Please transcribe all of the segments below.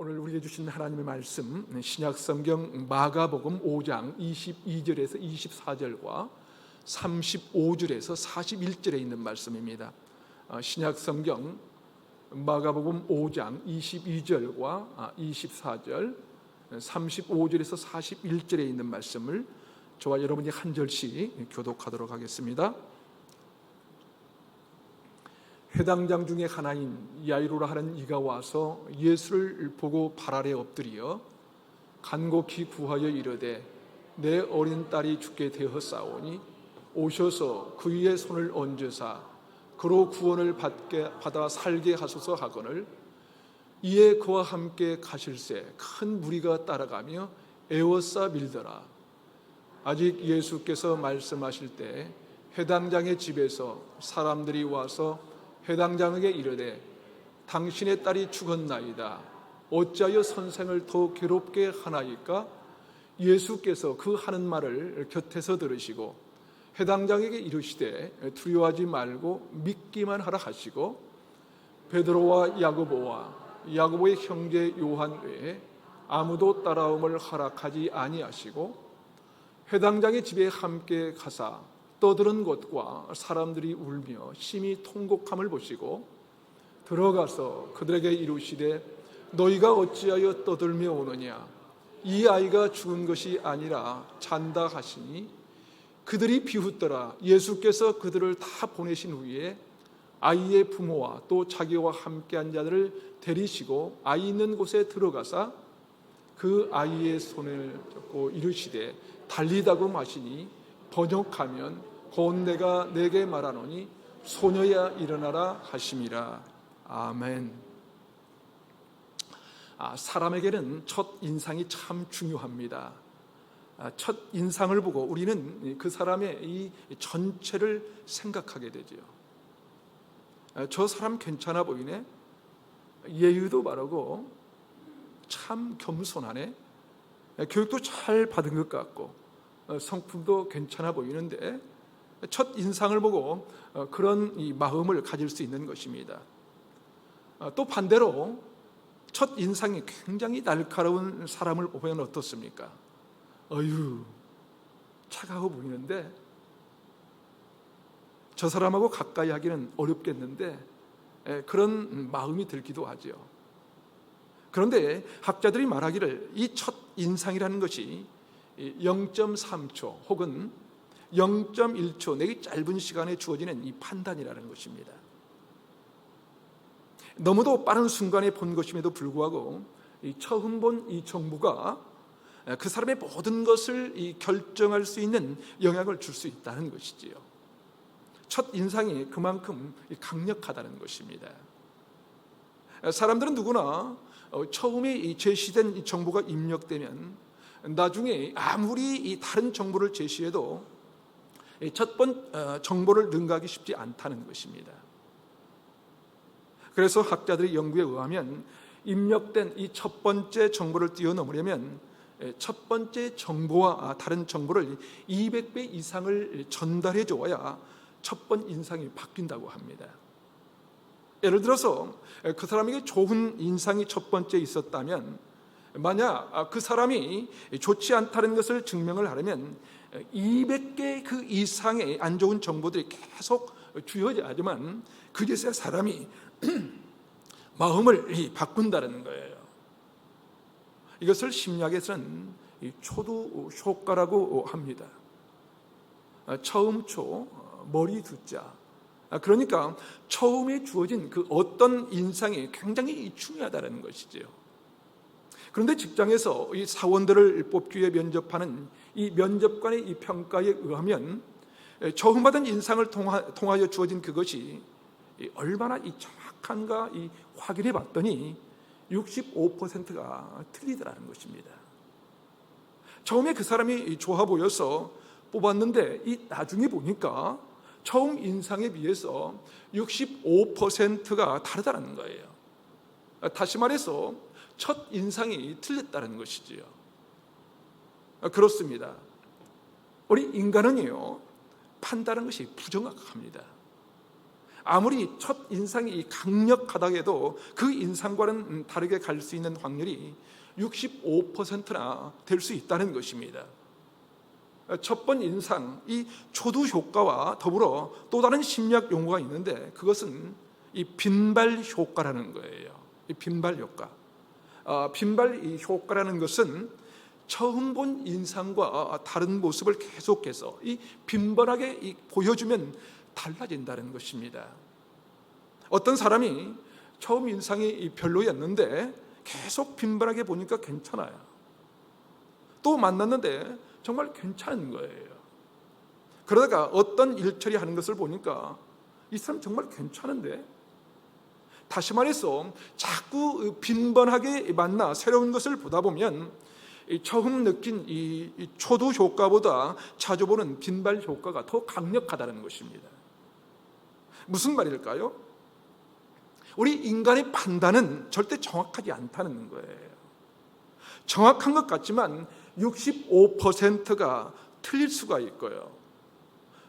오늘 우리에게 주신 하나님의 말씀, 신약성경 마가복음 5장 22절에서 24절과 35절에서 41절에 있는 말씀입니다. 신약성경 마가복음 5장 22절과 24절, 35절에서 41절에 있는 말씀을 저와 여러분이 한 절씩 교독하도록 하겠습니다. 회당장 중에 하나인 야이로라 하는 이가 와서 예수를 보고 발 아래 엎드려 간곡히 구하여 이르되 내 어린 딸이 죽게 되었사오니 오셔서 그의 손을 얹으사 그로 구원을 받아 살게 하소서 하거늘 이에 그와 함께 가실새 큰 무리가 따라가며 애워싸 밀더라. 아직 예수께서 말씀하실 때 회당장의 집에서 사람들이 와서 회당장에게 이르되 당신의 딸이 죽었나이다. 어찌하여 선생을 더 괴롭게 하나이까? 예수께서 그 하는 말을 곁에서 들으시고 회당장에게 이르시되 두려워하지 말고 믿기만 하라 하시고 베드로와 야고보의 형제 요한 외에 아무도 따라옴을 허락하지 아니하시고 회당장의 집에 함께 가사 떠드는 것과 사람들이 울며 심히 통곡함을 보시고 들어가서 그들에게 이르시되 너희가 어찌하여 떠들며 오느냐? 이 아이가 죽은 것이 아니라 잔다 하시니 그들이 비웃더라. 예수께서 그들을 다 보내신 후에 아이의 부모와 또 자기와 함께한 자들을 데리시고 아이 있는 곳에 들어가사 그 아이의 손을 잡고 이르시되 달리다고 하시니 번역하면 곧 내가 내게 말하노니 소녀야 일어나라 하심이라. 아멘. 사람에게는 첫 인상이 참 중요합니다. 첫 인상을 보고 우리는 그 사람의 이 전체를 생각하게 되죠. 저 사람 괜찮아 보이네. 예의도 바르고 참 겸손하네. 교육도 잘 받은 것 같고 성품도 괜찮아 보이는데 첫 인상을 보고 그런 이 마음을 가질 수 있는 것입니다. 또 반대로 첫 인상이 굉장히 날카로운 사람을 보면 어떻습니까? 어휴, 차가워 보이는데 저 사람하고 가까이 하기는 어렵겠는데 그런 마음이 들기도 하죠. 그런데 학자들이 말하기를 이 첫 인상이라는 것이 0.3초 혹은 0.1초 내게 짧은 시간에 주어지는 이 판단이라는 것입니다. 너무도 빠른 순간에 본 것임에도 불구하고 처음 본 이 정보가 그 사람의 모든 것을 결정할 수 있는 영향을 줄 수 있다는 것이지요. 첫 인상이 그만큼 강력하다는 것입니다. 사람들은 누구나 처음에 제시된 이 정보가 입력되면 나중에 아무리 다른 정보를 제시해도 첫 번 정보를 능가하기 쉽지 않다는 것입니다. 그래서 학자들의 연구에 의하면 입력된 이 첫 번째 정보를 뛰어넘으려면 첫 번째 정보와 다른 정보를 200배 이상을 전달해 줘야 첫 번 인상이 바뀐다고 합니다. 예를 들어서 그 사람에게 좋은 인상이 첫 번째 있었다면 만약 그 사람이 좋지 않다는 것을 증명을 하려면 200개 그 이상의 안 좋은 정보들이 계속 주어져야지만 그제서야 사람이 마음을 바꾼다는 거예요. 이것을 심리학에서는 초두 효과라고 합니다. 처음 초, 머리 두자. 그러니까 처음에 주어진 그 어떤 인상이 굉장히 중요하다는 것이지요. 그런데 직장에서 이 사원들을 뽑기 위해 면접하는 이 면접관의 이 평가에 의하면 처음 받은 인상을 통하여 주어진 그것이 얼마나 이 정확한가 이 확인해 봤더니 65%가 틀리더라는 것입니다. 처음에 그 사람이 좋아 보여서 뽑았는데 이 나중에 보니까 처음 인상에 비해서 65%가 다르다는 거예요. 다시 말해서 첫 인상이 틀렸다는 것이지요. 그렇습니다. 우리 인간은요, 판단하는 것이 부정확합니다. 아무리 첫 인상이 강력하다 해도 그 인상과는 다르게 갈 수 있는 확률이 65%나 될 수 있다는 것입니다. 첫 번 인상, 이 초두 효과와 더불어 또 다른 심리학 용어가 있는데 그것은 이 빈발 효과라는 거예요. 이 빈발 효과. 빈발 이 효과라는 것은 처음 본 인상과 다른 모습을 계속해서 이 빈번하게 보여주면 달라진다는 것입니다. 어떤 사람이 처음 인상이 별로였는데 계속 빈번하게 보니까 괜찮아요. 또 만났는데 정말 괜찮은 거예요. 그러다가 어떤 일처리 하는 것을 보니까 이 사람 정말 괜찮은데, 다시 말해서 자꾸 빈번하게 만나 새로운 것을 보다 보면 처음 느낀 이 초두 효과보다 자주 보는 빈발 효과가 더 강력하다는 것입니다. 무슨 말일까요? 우리 인간의 판단은 절대 정확하지 않다는 거예요. 정확한 것 같지만 65%가 틀릴 수가 있고요.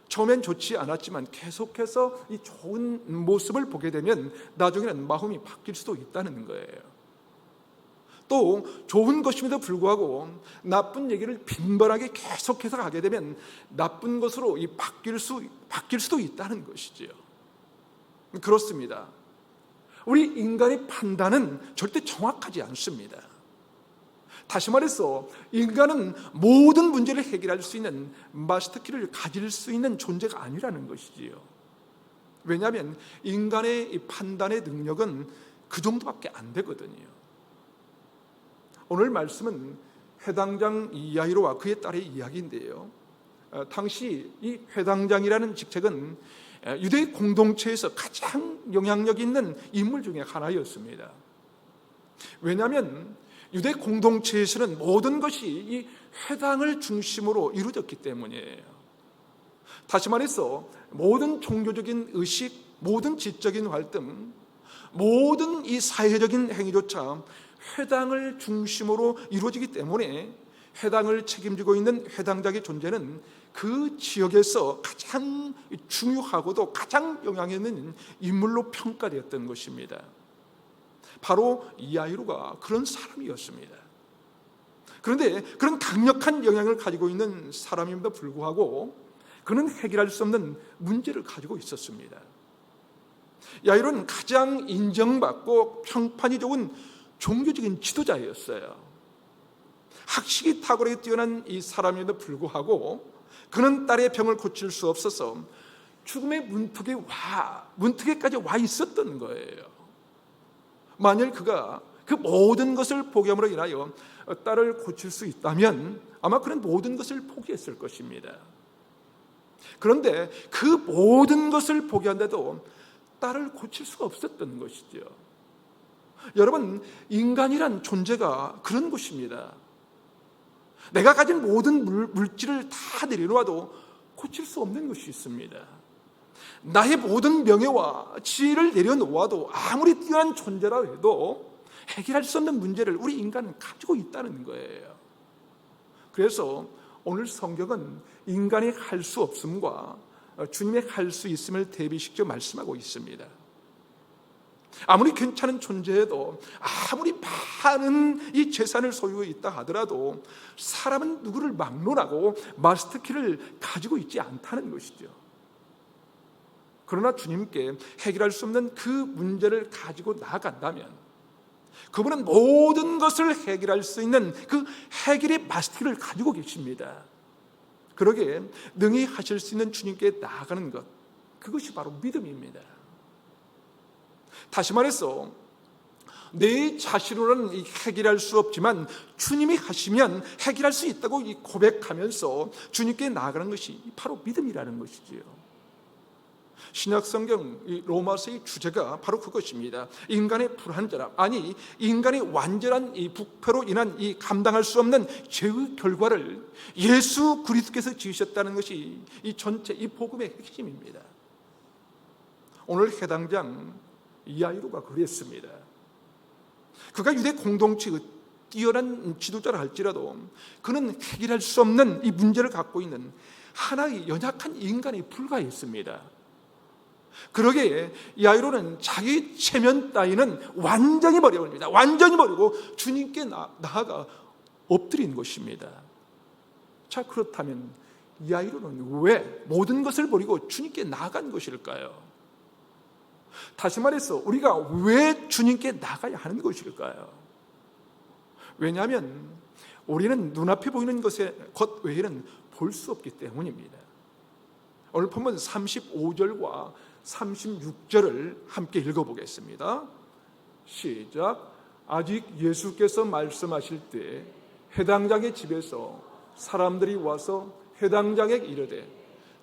처음엔 좋지 않았지만 계속해서 이 좋은 모습을 보게 되면 나중에는 마음이 바뀔 수도 있다는 거예요. 또 좋은 것임에도 불구하고 나쁜 얘기를 빈번하게 계속해서 가게 되면 나쁜 것으로 바뀔 수도 있다는 것이지요. 그렇습니다. 우리 인간의 판단은 절대 정확하지 않습니다. 다시 말해서 인간은 모든 문제를 해결할 수 있는 마스터키를 가질 수 있는 존재가 아니라는 것이지요. 왜냐하면 인간의 이 판단의 능력은 그 정도밖에 안 되거든요. 오늘 말씀은 회당장 야이로와 그의 딸의 이야기인데요. 당시 이 회당장이라는 직책은 유대 공동체에서 가장 영향력 있는 인물 중에 하나였습니다. 왜냐하면 유대 공동체에서는 모든 것이 이 회당을 중심으로 이루어졌기 때문이에요. 다시 말해서 모든 종교적인 의식, 모든 지적인 활동, 모든 이 사회적인 행위조차 회당을 중심으로 이루어지기 때문에 회당을 책임지고 있는 회당장의 존재는 그 지역에서 가장 중요하고도 가장 영향 있는 인물로 평가되었던 것입니다. 바로 야이로가 그런 사람이었습니다. 그런데 그런 강력한 영향을 가지고 있는 사람임에도 불구하고 그는 해결할 수 없는 문제를 가지고 있었습니다. 야이로는 가장 인정받고 평판이 좋은 종교적인 지도자였어요. 학식이 탁월하게 뛰어난 이 사람임에도 불구하고 그는 딸의 병을 고칠 수 없어서 죽음의 문턱에까지 와 있었던 거예요. 만일 그가 그 모든 것을 포기함으로 인하여 딸을 고칠 수 있다면 아마 그는 모든 것을 포기했을 것입니다. 그런데 그 모든 것을 포기한데도 딸을 고칠 수가 없었던 것이죠. 여러분, 인간이란 존재가 그런 것입니다. 내가 가진 모든 물질을 다 내려놓아도 고칠 수 없는 것이 있습니다. 나의 모든 명예와 지혜를 내려놓아도 아무리 뛰어난 존재라 해도 해결할 수 없는 문제를 우리 인간은 가지고 있다는 거예요. 그래서 오늘 성경은 인간이 할 수 없음과 주님의 할 수 있음을 대비시켜 말씀하고 있습니다. 아무리 괜찮은 존재여도 아무리 많은 이 재산을 소유해 있다 하더라도 사람은 누구를 막론하고 마스터키를 가지고 있지 않다는 것이죠. 그러나 주님께 해결할 수 없는 그 문제를 가지고 나아간다면 그분은 모든 것을 해결할 수 있는 그 해결의 마스터키를 가지고 계십니다. 그러기에 능히 하실 수 있는 주님께 나아가는 것, 그것이 바로 믿음입니다. 다시 말해서 내 자신으로는 해결할 수 없지만 주님이 하시면 해결할 수 있다고 고백하면서 주님께 나아가는 것이 바로 믿음이라는 것이지요. 신약성경 로마서의 주제가 바로 그것입니다. 인간의 불완전함, 아니 인간의 완전한 이 부패로 인한 이 감당할 수 없는 죄의 결과를 예수 그리스도께서 지으셨다는 것이 이 전체 이 복음의 핵심입니다. 오늘 해당장 야이로가 그랬습니다. 그가 유대 공동체의 뛰어난 지도자라 할지라도 그는 해결할 수 없는 이 문제를 갖고 있는 하나의 연약한 인간에 불과했습니다. 그러기에 야이로는 자기 체면 따위는 완전히 버려버립니다. 완전히 버리고 주님께 나아가 엎드린 것입니다. 자, 그렇다면 야이로는 왜 모든 것을 버리고 주님께 나아간 것일까요? 다시 말해서 우리가 왜 주님께 나가야 하는 것일까요? 왜냐하면 우리는 눈앞에 보이는 것 외에는 볼 수 없기 때문입니다. 오늘 본문 35절과 36절을 함께 읽어보겠습니다. 시작. 아직 예수께서 말씀하실 때 회당장의 집에서 사람들이 와서 회당장에게 이르되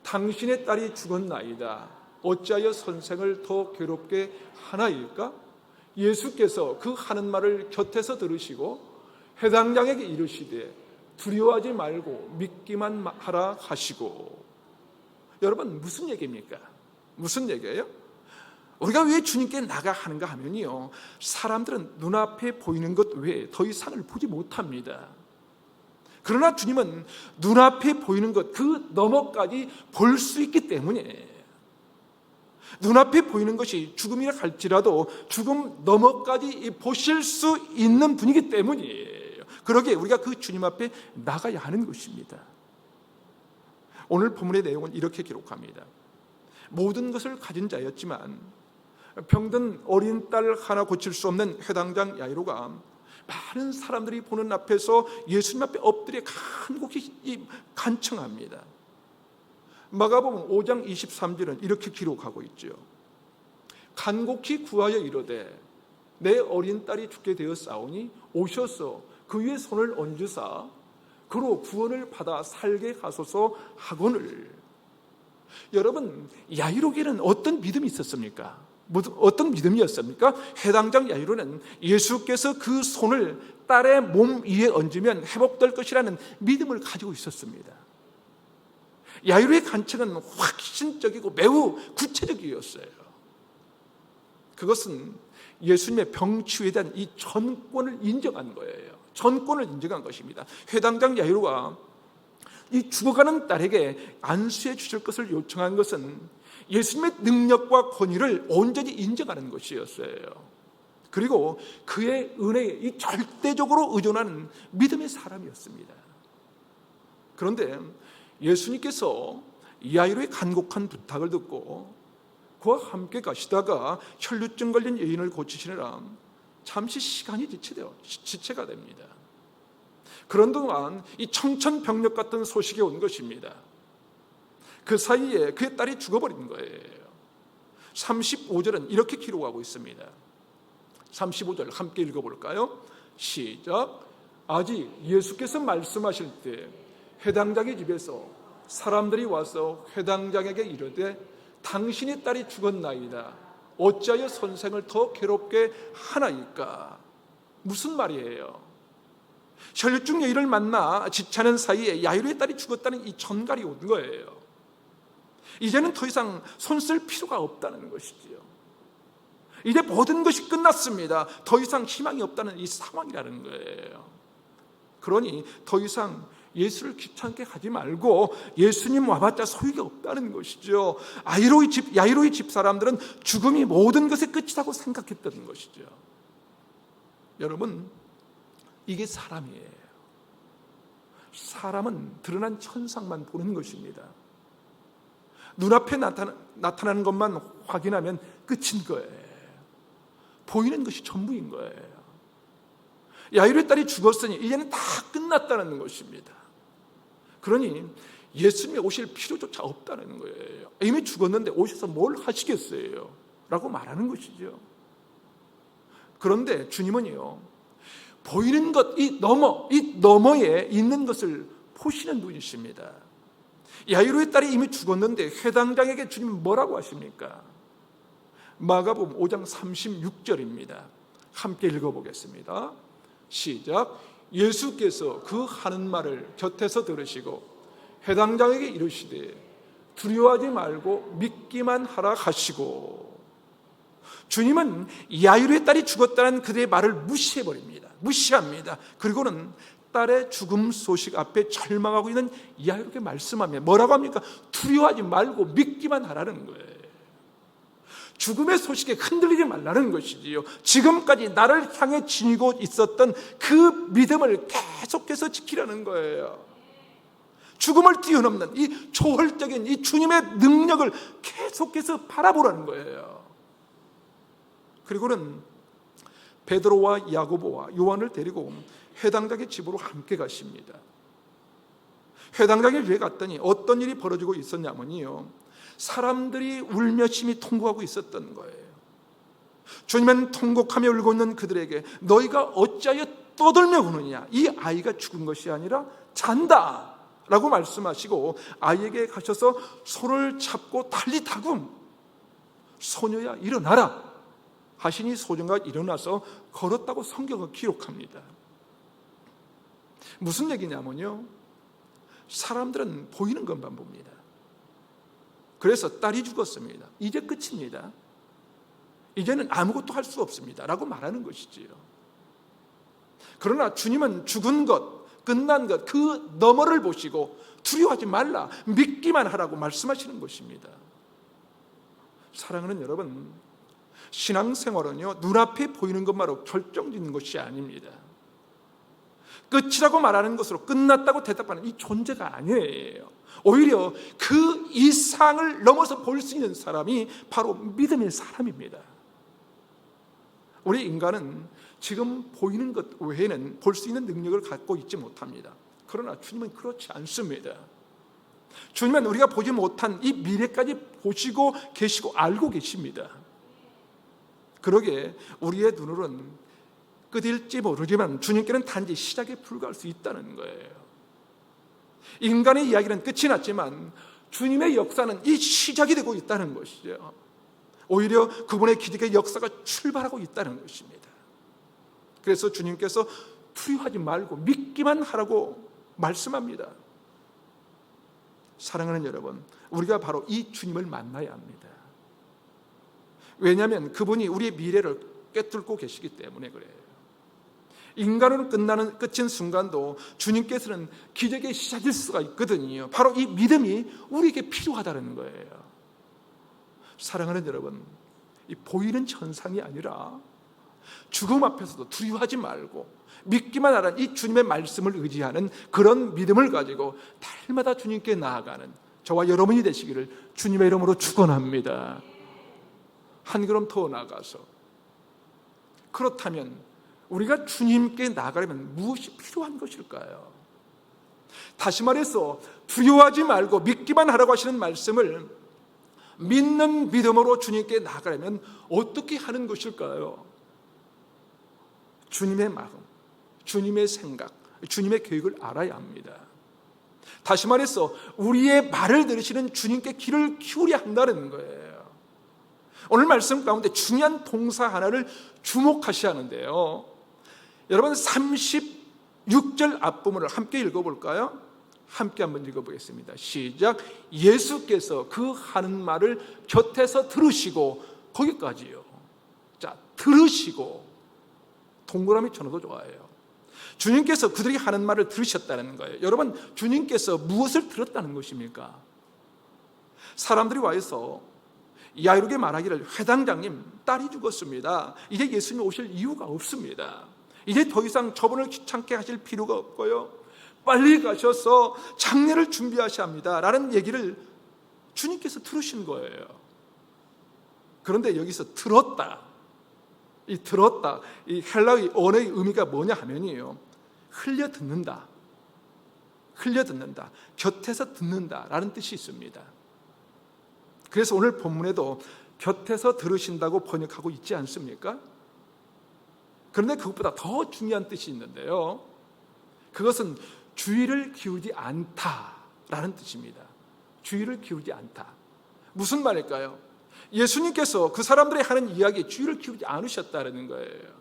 당신의 딸이 죽었나이다. 어찌하여 선생을 더 괴롭게 하나이까? 예수께서 그 하는 말을 곁에서 들으시고 회당장에게 이르시되 두려워하지 말고 믿기만 하라 하시고. 여러분, 무슨 얘기입니까? 무슨 얘기예요? 우리가 왜 주님께 나가 하는가 하면요, 사람들은 눈앞에 보이는 것 외에 더 이상을 보지 못합니다. 그러나 주님은 눈앞에 보이는 것 그 너머까지 볼 수 있기 때문에, 눈앞에 보이는 것이 죽음이라 할지라도 죽음 너머까지 보실 수 있는 분이기 때문이에요. 그러기에 우리가 그 주님 앞에 나가야 하는 것입니다. 오늘 본문의 내용은 이렇게 기록합니다. 모든 것을 가진 자였지만 병든 어린 딸 하나 고칠 수 없는 회당장 야이로가 많은 사람들이 보는 앞에서 예수님 앞에 엎드려 간곡히 간청합니다. 마가복음 5장 23절은 이렇게 기록하고 있죠. 간곡히 구하여 이르되 내 어린 딸이 죽게 되었사오니 오셔서 그 위에 손을 얹으사 그로 구원을 받아 살게 하소서 하거늘. 여러분, 야이로에게는 어떤 믿음이 있었습니까? 어떤 믿음이었습니까? 회당장 야이로는 예수께서 그 손을 딸의 몸 위에 얹으면 회복될 것이라는 믿음을 가지고 있었습니다. 야이로의 간청은 확신적이고 매우 구체적이었어요. 그것은 예수님의 병치유에 대한 이 전권을 인정한 거예요. 전권을 인정한 것입니다. 회당장 야이로가 이 죽어가는 딸에게 안수해 주실 것을 요청한 것은 예수님의 능력과 권위를 온전히 인정하는 것이었어요. 그리고 그의 은혜에 이 절대적으로 의존하는 믿음의 사람이었습니다. 그런데 예수님께서 야이로의 간곡한 부탁을 듣고 그와 함께 가시다가 혈루증 걸린 여인을 고치시느라 잠시 시간이 지체가 됩니다. 그런 동안 이 청천벽력 같은 소식이 온 것입니다. 그 사이에 그의 딸이 죽어버린 거예요. 35절은 이렇게 기록하고 있습니다. 35절 함께 읽어볼까요? 시작. 아직 예수께서 말씀하실 때 회당장의 집에서 사람들이 와서 회당장에게 이르되 당신의 딸이 죽었나이다. 어찌하여 선생을 더 괴롭게 하나이까? 무슨 말이에요? 혈루증 여인을 만나 지체하는 사이에 야이로의 딸이 죽었다는 이 전갈이 온 거예요. 이제는 더 이상 손 쓸 필요가 없다는 것이지요. 이제 모든 것이 끝났습니다. 더 이상 희망이 없다는 이 상황이라는 거예요. 그러니 더 이상 예수를 귀찮게 하지 말고 예수님 와봤자 소용이 없다는 것이죠. 야이로의 집 사람들은 죽음이 모든 것의 끝이라고 생각했던 것이죠. 여러분, 이게 사람이에요. 사람은 드러난 천상만 보는 것입니다. 눈앞에 나타나는 것만 확인하면 끝인 거예요. 보이는 것이 전부인 거예요. 야이로의 딸이 죽었으니 이제는 다 끝났다는 것입니다. 그러니 예수님이 오실 필요조차 없다는 거예요. 이미 죽었는데 오셔서 뭘 하시겠어요? 라고 말하는 것이죠. 그런데 주님은요, 보이는 것, 이 너머에 있는 것을 보시는 분이십니다. 야이로의 딸이 이미 죽었는데 회당장에게 주님은 뭐라고 하십니까? 마가복음 5장 36절입니다. 함께 읽어보겠습니다. 시작. 예수께서 그 하는 말을 곁에서 들으시고 회당장에게 이르시되 두려워하지 말고 믿기만 하라 하시고. 주님은 야이로의 딸이 죽었다는 그들의 말을 무시합니다. 그리고는 딸의 죽음 소식 앞에 절망하고 있는 야이로에게 말씀하며 뭐라고 합니까? 두려워하지 말고 믿기만 하라는 거예요. 죽음의 소식에 흔들리지 말라는 것이지요. 지금까지 나를 향해 지니고 있었던 그 믿음을 계속해서 지키라는 거예요. 죽음을 뛰어넘는 이 초월적인 이 주님의 능력을 계속해서 바라보라는 거예요. 그리고는 베드로와 야고보와 요한을 데리고 회당장의 집으로 함께 가십니다. 회당장에 왜 갔더니 어떤 일이 벌어지고 있었냐면요, 사람들이 울며 심히 통곡하고 있었던 거예요. 주님은 통곡하며 울고 있는 그들에게 너희가 어찌하여 떠들며 우느냐, 이 아이가 죽은 것이 아니라 잔다 라고 말씀하시고 아이에게 가셔서 손을 잡고 달리다굼, 소녀야 일어나라 하시니 소녀가 일어나서 걸었다고 성경은 기록합니다. 무슨 얘기냐면요, 사람들은 보이는 것만 봅니다. 그래서 딸이 죽었습니다. 이제 끝입니다. 이제는 아무것도 할 수 없습니다 라고 말하는 것이지요. 그러나 주님은 죽은 것, 끝난 것, 그 너머를 보시고 두려워하지 말라, 믿기만 하라고 말씀하시는 것입니다. 사랑하는 여러분, 신앙생활은요, 눈앞에 보이는 것만으로 결정짓는 것이 아닙니다. 끝이라고 말하는 것으로 끝났다고 대답하는 이 존재가 아니에요. 오히려 그 이상을 넘어서 볼 수 있는 사람이 바로 믿음의 사람입니다. 우리 인간은 지금 보이는 것 외에는 볼 수 있는 능력을 갖고 있지 못합니다. 그러나 주님은 그렇지 않습니다. 주님은 우리가 보지 못한 이 미래까지 보시고 계시고 알고 계십니다. 그러기에 우리의 눈으로는 끝일지 모르지만 주님께는 단지 시작에 불과할 수 있다는 거예요. 인간의 이야기는 끝이 났지만 주님의 역사는 이 시작이 되고 있다는 것이죠. 오히려 그분의 기적의 역사가 출발하고 있다는 것입니다. 그래서 주님께서 두려워하지 말고 믿기만 하라고 말씀합니다. 사랑하는 여러분, 우리가 바로 이 주님을 만나야 합니다. 왜냐하면 그분이 우리의 미래를 꿰뚫고 계시기 때문에 그래요. 인간으로 끝인 순간도 주님께서는 기적의 시작일 수가 있거든요. 바로 이 믿음이 우리에게 필요하다는 거예요. 사랑하는 여러분, 이 보이는 현상이 아니라 죽음 앞에서도 두려워하지 말고 믿기만 하라는 이 주님의 말씀을 의지하는 그런 믿음을 가지고 날마다 주님께 나아가는 저와 여러분이 되시기를 주님의 이름으로 축원합니다. 한 걸음 더 나아가서, 그렇다면 우리가 주님께 나아가려면 무엇이 필요한 것일까요? 다시 말해서 두려워하지 말고 믿기만 하라고 하시는 말씀을 믿는 믿음으로 주님께 나아가려면 어떻게 하는 것일까요? 주님의 마음, 주님의 생각, 주님의 계획을 알아야 합니다. 다시 말해서 우리의 말을 들으시는 주님께 귀를 기울여야 한다는 거예요. 오늘 말씀 가운데 중요한 동사 하나를 주목하셔야 하는데요, 여러분 36절 앞부분을 함께 읽어볼까요? 함께 한번 읽어보겠습니다. 시작. 예수께서 그 하는 말을 곁에서 들으시고, 거기까지요. 자, 들으시고, 동그라미 쳐넣어도 좋아요. 주님께서 그들이 하는 말을 들으셨다는 거예요. 여러분, 주님께서 무엇을 들었다는 것입니까? 사람들이 와서 야이로에게 말하기를 회당장님, 딸이 죽었습니다. 이제 예수님 오실 이유가 없습니다. 이제 더 이상 저분을 귀찮게 하실 필요가 없고요, 빨리 가셔서 장례를 준비하셔야 합니다 라는 얘기를 주님께서 들으신 거예요. 그런데 여기서 들었다, 이 헬라의 언어의 의미가 뭐냐 하면요, 흘려 듣는다, 곁에서 듣는다 라는 뜻이 있습니다. 그래서 오늘 본문에도 곁에서 들으신다고 번역하고 있지 않습니까? 그런데 그것보다 더 중요한 뜻이 있는데요, 그것은 주의를 기울이지 않다라는 뜻입니다. 주의를 기울이지 않다. 무슨 말일까요? 예수님께서 그 사람들이 하는 이야기에 주의를 기울이지 않으셨다는 거예요.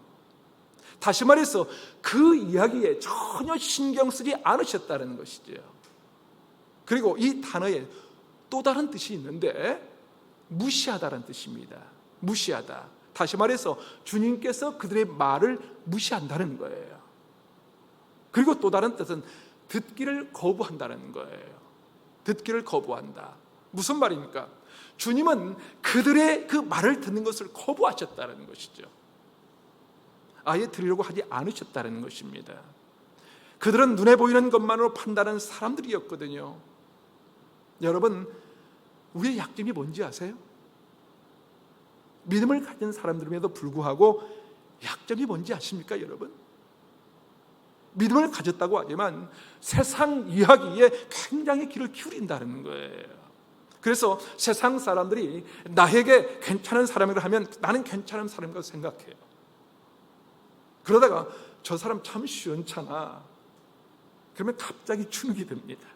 다시 말해서 그 이야기에 전혀 신경 쓰지 않으셨다는 것이죠. 그리고 이 단어에 또 다른 뜻이 있는데 무시하다라는 뜻입니다. 무시하다. 다시 말해서 주님께서 그들의 말을 무시한다는 거예요. 그리고 또 다른 뜻은 듣기를 거부한다는 거예요. 듣기를 거부한다. 무슨 말입니까? 주님은 그들의 그 말을 듣는 것을 거부하셨다는 것이죠. 아예 들으려고 하지 않으셨다는 것입니다. 그들은 눈에 보이는 것만으로 판단하는 사람들이었거든요. 여러분, 우리의 약점이 뭔지 아세요? 믿음을 가진 사람들임에도 불구하고 약점이 뭔지 아십니까, 여러분? 믿음을 가졌다고 하지만 세상 이야기에 굉장히 귀를 기울인다는 거예요. 그래서 세상 사람들이 나에게 괜찮은 사람이라 하면 나는 괜찮은 사람이라고 생각해요. 그러다가 저 사람 참 시원찮아. 그러면 갑자기 주눅이 듭니다.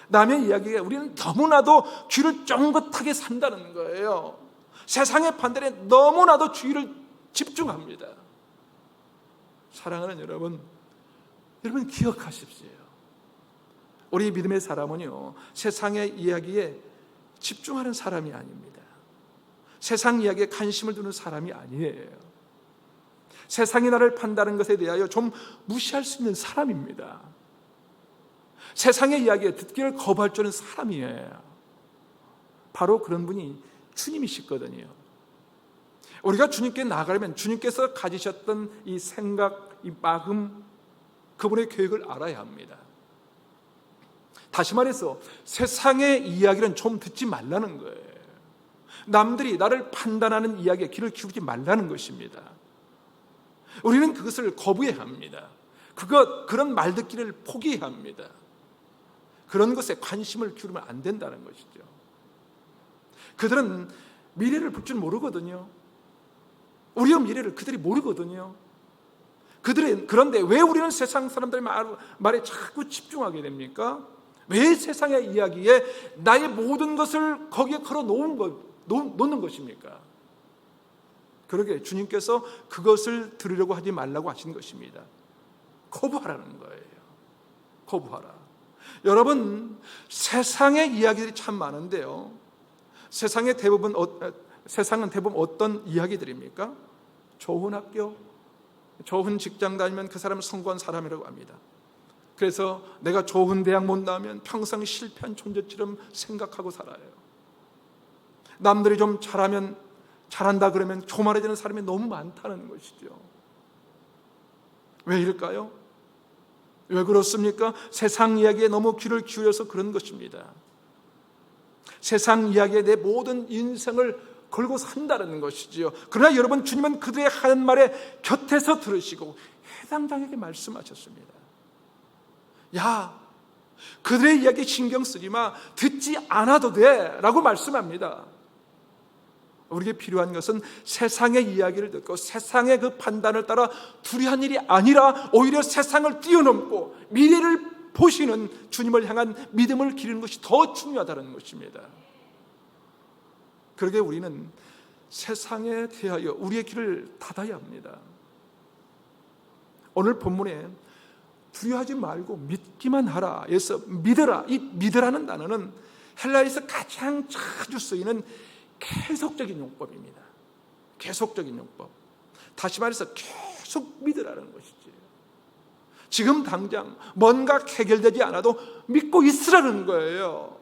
남의 이야기에 우리는 너무나도 귀를 쫑긋하게 산다는 거예요. 세상의 판단에 너무나도 주의를 집중합니다. 사랑하는 여러분 기억하십시오. 우리 믿음의 사람은요, 세상의 이야기에 집중하는 사람이 아닙니다. 세상 이야기에 관심을 두는 사람이 아니에요. 세상이 나를 판단하는 것에 대하여 좀 무시할 수 있는 사람입니다. 세상의 이야기에 듣기를 거부할 줄 아는 사람이에요. 바로 그런 분이 주님이시거든요. 우리가 주님께 나아가려면 주님께서 가지셨던 이 생각, 이 마음, 그분의 계획을 알아야 합니다. 다시 말해서 세상의 이야기는 좀 듣지 말라는 거예요. 남들이 나를 판단하는 이야기에 귀를 기울이지 말라는 것입니다. 우리는 그것을 거부해야 합니다. 그런 말 듣기를 포기해야 합니다. 그런 것에 관심을 기울이면 안 된다는 것이죠. 그들은 미래를 볼 줄 모르거든요. 우리의 미래를 그들이 모르거든요. 그런데 왜 우리는 세상 사람들의 말에 자꾸 집중하게 됩니까? 왜 세상의 이야기에 나의 모든 것을 거기에 걸어 놓는 것입니까? 그러게 주님께서 그것을 들으려고 하지 말라고 하신 것입니다. 거부하라는 거예요. 거부하라. 여러분, 세상의 이야기들이 참 많은데요, 세상은 대부분 어떤 이야기들입니까? 좋은 학교, 좋은 직장 다니면 그 사람은 성공한 사람이라고 합니다. 그래서 내가 좋은 대학 못 나오면 평생 실패한 존재처럼 생각하고 살아요. 남들이 좀 잘한다 그러면 교만해지는 사람이 너무 많다는 것이죠. 왜 이럴까요? 왜 그렇습니까? 세상 이야기에 너무 귀를 기울여서 그런 것입니다. 세상 이야기에 내 모든 인생을 걸고 산다는 것이지요. 그러나 여러분, 주님은 그들의 하는 말에 곁에서 들으시고 해당자에게 말씀하셨습니다. 야, 그들의 이야기 신경 쓰지 마. 듣지 않아도 돼 라고 말씀합니다. 우리에게 필요한 것은 세상의 이야기를 듣고 세상의 그 판단을 따라 두려운 일이 아니라 오히려 세상을 뛰어넘고 미래를 보시는 주님을 향한 믿음을 기르는 것이 더 중요하다는 것입니다. 그러게 우리는 세상에 대하여 우리의 귀를 닫아야 합니다. 오늘 본문에 두려워하지 말고 믿기만 하라 에서 믿으라, 이 믿으라는 단어는 헬라어에서 가장 자주 쓰이는 계속적인 용법입니다. 계속적인 용법. 다시 말해서 계속 믿으라는 것이지. 지금 당장 뭔가 해결되지 않아도 믿고 있으라는 거예요.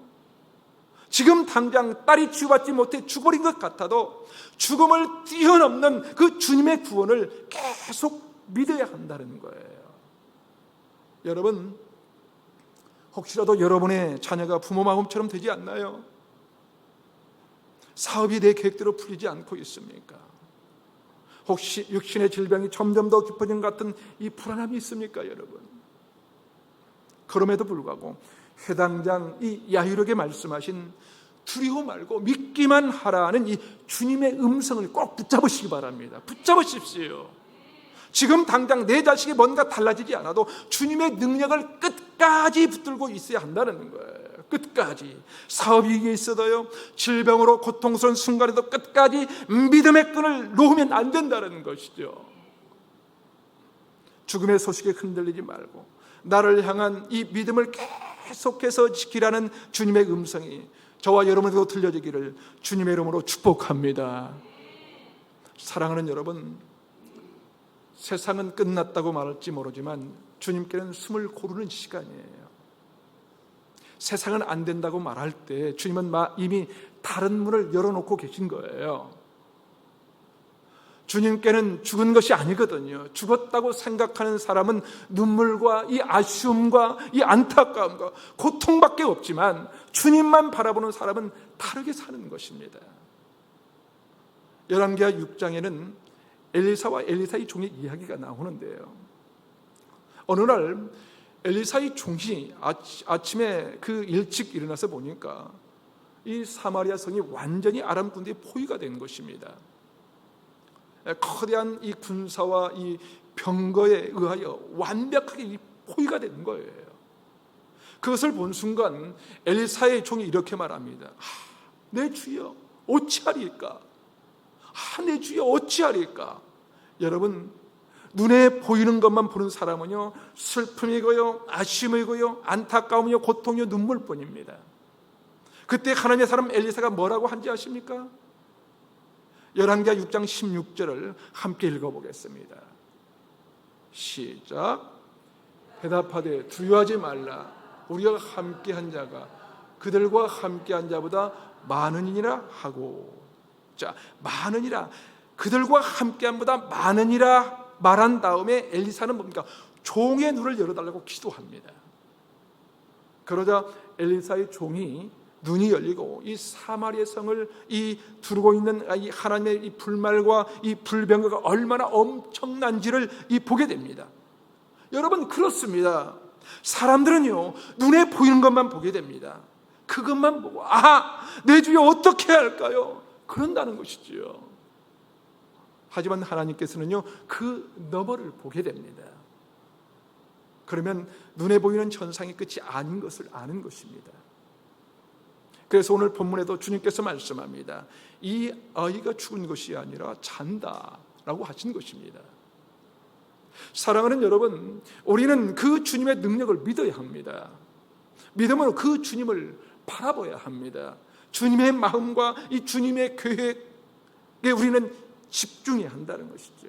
지금 당장 딸이 치유받지 못해 죽어버린 것 같아도 죽음을 뛰어넘는 그 주님의 구원을 계속 믿어야 한다는 거예요. 여러분, 혹시라도 여러분의 자녀가 부모 마음처럼 되지 않나요? 사업이 내 계획대로 풀리지 않고 있습니까? 혹시 육신의 질병이 점점 더 깊어진 것 같은 이 불안함이 있습니까, 여러분? 그럼에도 불구하고 회당장 이 야히로에게 말씀하신 두려워 말고 믿기만 하라는 이 주님의 음성을 꼭 붙잡으시기 바랍니다. 붙잡으십시오. 지금 당장 내 자식이 뭔가 달라지지 않아도 주님의 능력을 끝까지 붙들고 있어야 한다는 거예요. 끝까지. 사업이 이게 있어도요, 질병으로 고통스러운 순간에도 끝까지 믿음의 끈을 놓으면 안 된다는 것이죠. 죽음의 소식에 흔들리지 말고 나를 향한 이 믿음을 계속해서 지키라는 주님의 음성이 저와 여러분에게도 들려지기를 주님의 이름으로 축복합니다. 사랑하는 여러분, 세상은 끝났다고 말할지 모르지만 주님께는 숨을 고르는 시간이에요. 세상은 안 된다고 말할 때 주님은 이미 다른 문을 열어놓고 계신 거예요. 주님께는 죽은 것이 아니거든요. 죽었다고 생각하는 사람은 눈물과 이 아쉬움과 이 안타까움과 고통밖에 없지만 주님만 바라보는 사람은 다르게 사는 것입니다. 열왕기하 6장에는 엘리사와 엘리사의 종의 이야기가 나오는데요. 어느 날 엘리사의 종이 아침에 그 일찍 일어나서 보니까 이 사마리아 성이 완전히 아람 군대의 포위가 된 것입니다. 거대한 이 군사와 이 병거에 의하여 완벽하게 이 포위가 된 거예요. 그것을 본 순간 엘리사의 종이 이렇게 말합니다. 내 주여 어찌하리까? 내 주여 어찌하리까? 여러분, 눈에 보이는 것만 보는 사람은요, 슬픔이고요, 아쉬움이고요, 안타까움이요, 고통이요, 눈물뿐입니다. 그때 하나님의 사람 엘리사가 뭐라고 한지 아십니까? 열왕기하 6장 16절을 함께 읽어보겠습니다. 시작. 대답하되 두려워하지 말라. 우리가 함께한 자가 그들과 함께한 자보다 많으니라 하고. 자, 많으니라, 그들과 함께한보다 많으니라 말한 다음에 엘리사는 뭡니까? 종의 눈을 열어달라고 기도합니다. 그러자 엘리사의 종이 눈이 열리고 이 사마리아 성을 이 두르고 있는 이 하나님의 이 불말과 이 불병거가 얼마나 엄청난지를 보게 됩니다. 여러분, 그렇습니다. 사람들은요, 눈에 보이는 것만 보게 됩니다. 그것만 보고 내 주여 어떻게 할까요? 그런다는 것이지요. 하지만 하나님께서는요, 그 너머를 보게 됩니다. 그러면 눈에 보이는 현상이 끝이 아닌 것을 아는 것입니다. 그래서 오늘 본문에도 주님께서 말씀합니다. 이 아이가 죽은 것이 아니라 잔다라고 하신 것입니다. 사랑하는 여러분, 우리는 그 주님의 능력을 믿어야 합니다. 믿음으로 그 주님을 바라봐야 합니다. 주님의 마음과 이 주님의 계획에 우리는 집중해야 한다는 것이죠.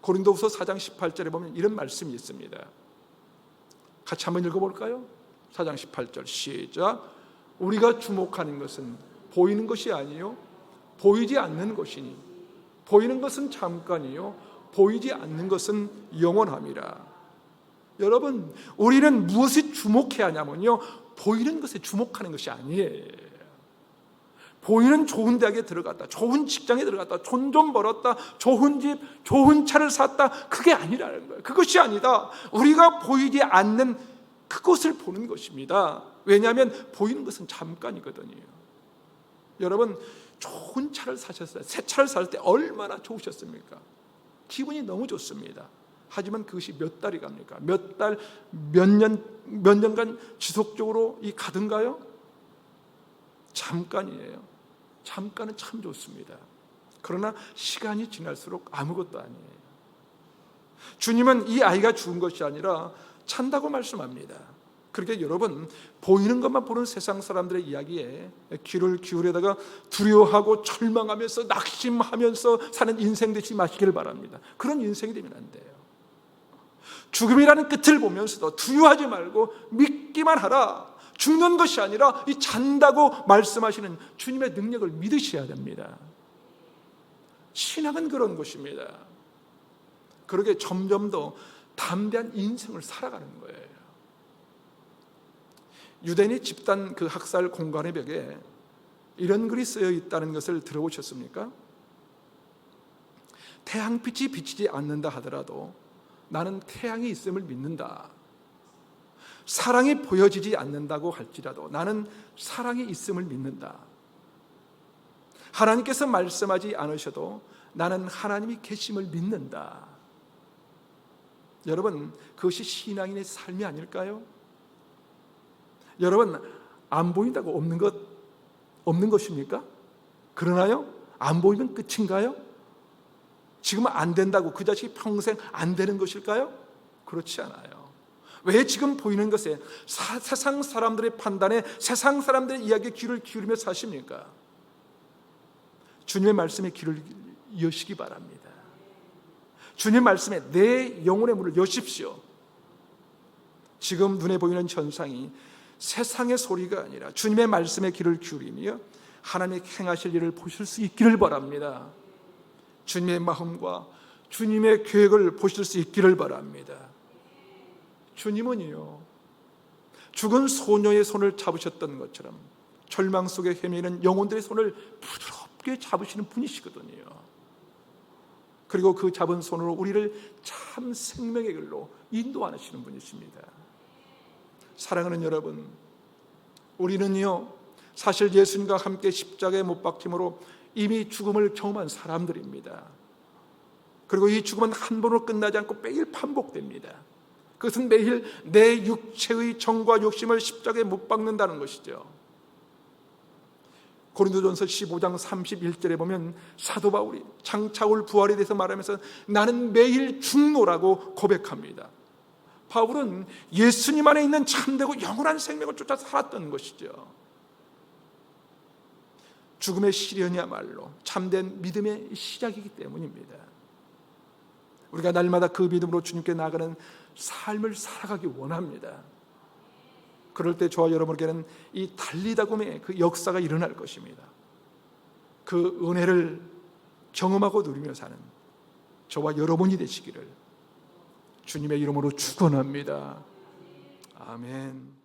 고린도후서 4장 18절에 보면 이런 말씀이 있습니다. 같이 한번 읽어볼까요? 4장 18절 시작. 우리가 주목하는 것은 보이는 것이 아니요 보이지 않는 것이니 보이는 것은 잠깐이요 보이지 않는 것은 영원함이라. 여러분, 우리는 무엇에 주목해야 하냐면요, 보이는 것에 주목하는 것이 아니에요. 보이는 좋은 대학에 들어갔다, 좋은 직장에 들어갔다, 돈 좀 벌었다, 좋은 집, 좋은 차를 샀다, 그게 아니라는 거예요. 그것이 아니다. 우리가 보이지 않는 그것을 보는 것입니다. 왜냐하면 보이는 것은 잠깐이거든요. 여러분, 좋은 차를 사셨어요. 새 차를 살 때 얼마나 좋으셨습니까? 기분이 너무 좋습니다. 하지만 그것이 몇 달이 갑니까? 몇 달, 몇 년간 지속적으로 가든가요? 잠깐이에요. 잠깐은 참 좋습니다. 그러나 시간이 지날수록 아무것도 아니에요. 주님은 이 아이가 죽은 것이 아니라 찬다고 말씀합니다. 그렇게 여러분, 보이는 것만 보는 세상 사람들의 이야기에 귀를 기울여다가 두려워하고 절망하면서 낙심하면서 사는 인생 되지 마시기를 바랍니다. 그런 인생이 되면 안 돼요. 죽음이라는 끝을 보면서도 두려워하지 말고 믿기만 하라. 죽는 것이 아니라 이 잔다고 말씀하시는 주님의 능력을 믿으셔야 됩니다. 신앙은 그런 것입니다. 그렇게 점점 더 담대한 인생을 살아가는 거예요. 유대인의 집단 그 학살 공간의 벽에 이런 글이 쓰여 있다는 것을 들어보셨습니까? 태양빛이 비치지 않는다 하더라도 나는 태양이 있음을 믿는다. 사랑이 보여지지 않는다고 할지라도 나는 사랑이 있음을 믿는다. 하나님께서 말씀하지 않으셔도 나는 하나님이 계심을 믿는다. 여러분, 그것이 신앙인의 삶이 아닐까요? 여러분, 안 보인다고 없는 것입니까? 그러나요? 안 보이면 끝인가요? 지금 안 된다고 그 자식이 평생 안 되는 것일까요? 그렇지 않아요. 왜 지금 보이는 것에 세상 사람들의 판단에 세상 사람들의 이야기에 귀를 기울이며 사십니까? 주님의 말씀에 귀를 여시기 바랍니다. 주님의 말씀에 내 영혼의 문을 여십시오. 지금 눈에 보이는 현상이 세상의 소리가 아니라 주님의 말씀에 귀를 기울이며 하나님의 행하실 일을 보실 수 있기를 바랍니다. 주님의 마음과 주님의 계획을 보실 수 있기를 바랍니다. 주님은요, 죽은 소녀의 손을 잡으셨던 것처럼 절망 속에 헤매는 영혼들의 손을 부드럽게 잡으시는 분이시거든요. 그리고 그 잡은 손으로 우리를 참 생명의 길로 인도하시는 분이십니다. 사랑하는 여러분, 우리는요, 사실 예수님과 함께 십자가에 못 박힘으로 이미 죽음을 경험한 사람들입니다. 그리고 이 죽음은 한 번으로 끝나지 않고 매일 반복됩니다. 그것은 매일 내 육체의 정과 욕심을 십자가에 못 박는다는 것이죠. 고린도전서 15장 31절에 보면 사도 바울이 장차 올 부활에 대해서 말하면서 나는 매일 죽노라고 고백합니다. 바울은 예수님 안에 있는 참되고 영원한 생명을 쫓아 살았던 것이죠. 죽음의 시련이야말로 참된 믿음의 시작이기 때문입니다. 우리가 날마다 그 믿음으로 주님께 나아가는 삶을 살아가기 원합니다. 그럴 때 저와 여러분에게는 이 달리다곰의 그 역사가 일어날 것입니다. 그 은혜를 경험하고 누리며 사는 저와 여러분이 되시기를 주님의 이름으로 축원합니다. 아멘.